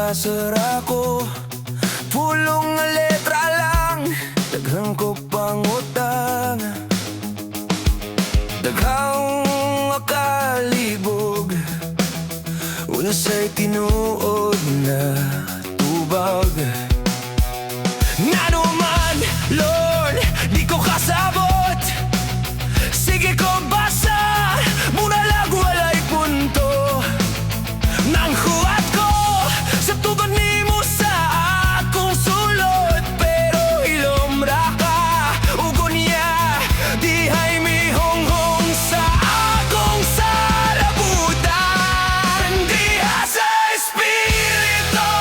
kasara ko. Pulong nga letra lang, daghang ko pangutang. Daghang akalibog, una sa'y tinuod na tubag. Nanuman, Lord, di ko kasabot. Sige ko basa, muna lang walay punto. Nang huwat ko, sa tugon ni mo sa akong sulod. Pero ilomra ka, ugon niya, dihay mihonghong sa akong sarabutan. Diha sa espiritu,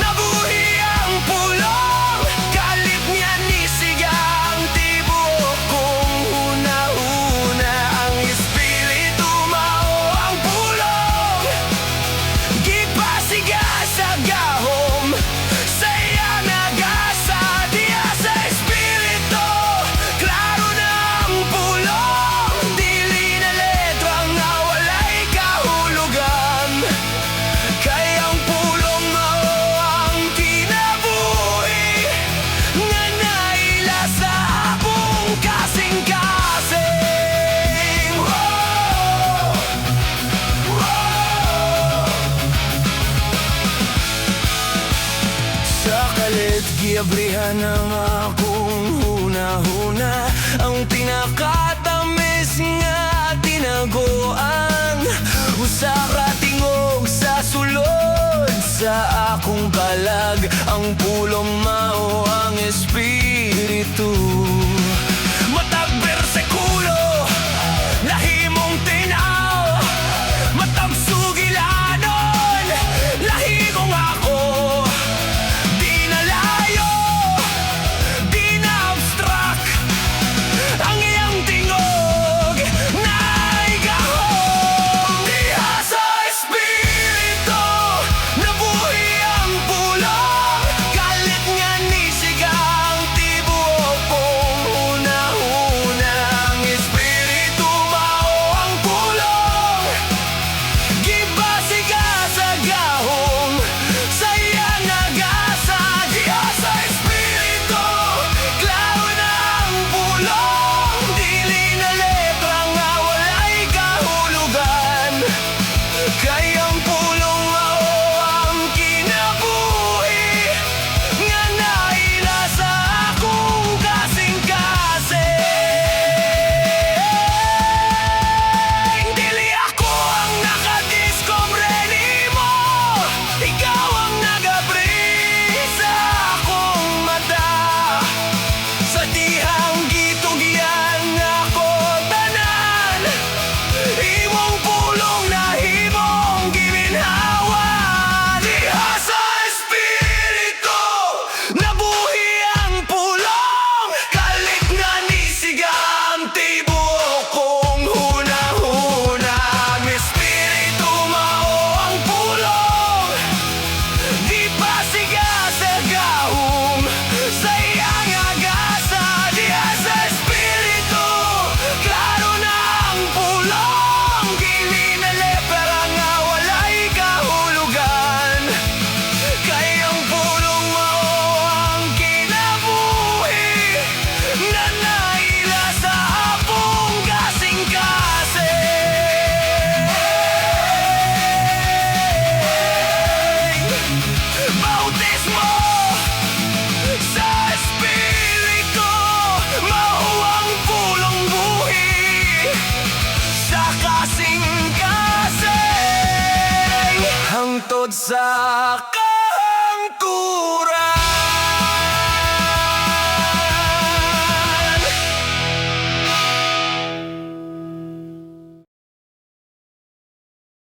nabuhi ang pulong. Kalit niya ni sigang tibuok kong una-una. Ang espiritu mao ang pulong, gipasiga sa gahom, saya nagasa. Diha sa espiritu, klaro na ang pulong. Dili na letra nga walay kahulugan. Kaya ang pulong mao ang kinabuhi, nga naila sa akong kasing-kasing. Sa kalit giabrihan ang akong huna-huna, ang pinakatamis nga tinagoan. Usa ka tingog sa sulod sa akong kalag, ang pulong mao ang espiritu. Matag bersikulo, lahi mong tinaw. Matag sugilanon, lahi kong ako. Di na layo, di na abstract, ang iyang tingog na'y gahom. Diha sa espiritu, nabuhi ang pulong. Kalit nga ni sigang tibuok kong una-una. Ang espiritu mao ang pulong, gibasiga sa gahom, saya nagasa. Diha sa espiritu, klaro na ang pulong. Dili na letra nga walay kahulugan. Kaya ang pulong mao ang kinabuhi, nga naila sa akong kasing-kasing. Dili ako ang nakadiskombre nimo, ikaw ang nagabri sa akong mata. Sa dihang gitugyan ako tanan, imong pulong na himong giminhawa. Diha sa espiritu, nabuhi ang pulong. Kalit nga ni sigang tibuok kong una-una. Ang espiritu mao ang pulong, gipasiga sa gahom, saya ngagasa. Diha sa espiritu, klaro na ang pulong. Dili na letra nga walay kahulugan. Kaya ang pulong mao ang kinabuhi, nga naila sa akong kasing-kasing. Bautismo sa espiritu, mao ang pulong buhi sa kasing-kasing. Hangtod sa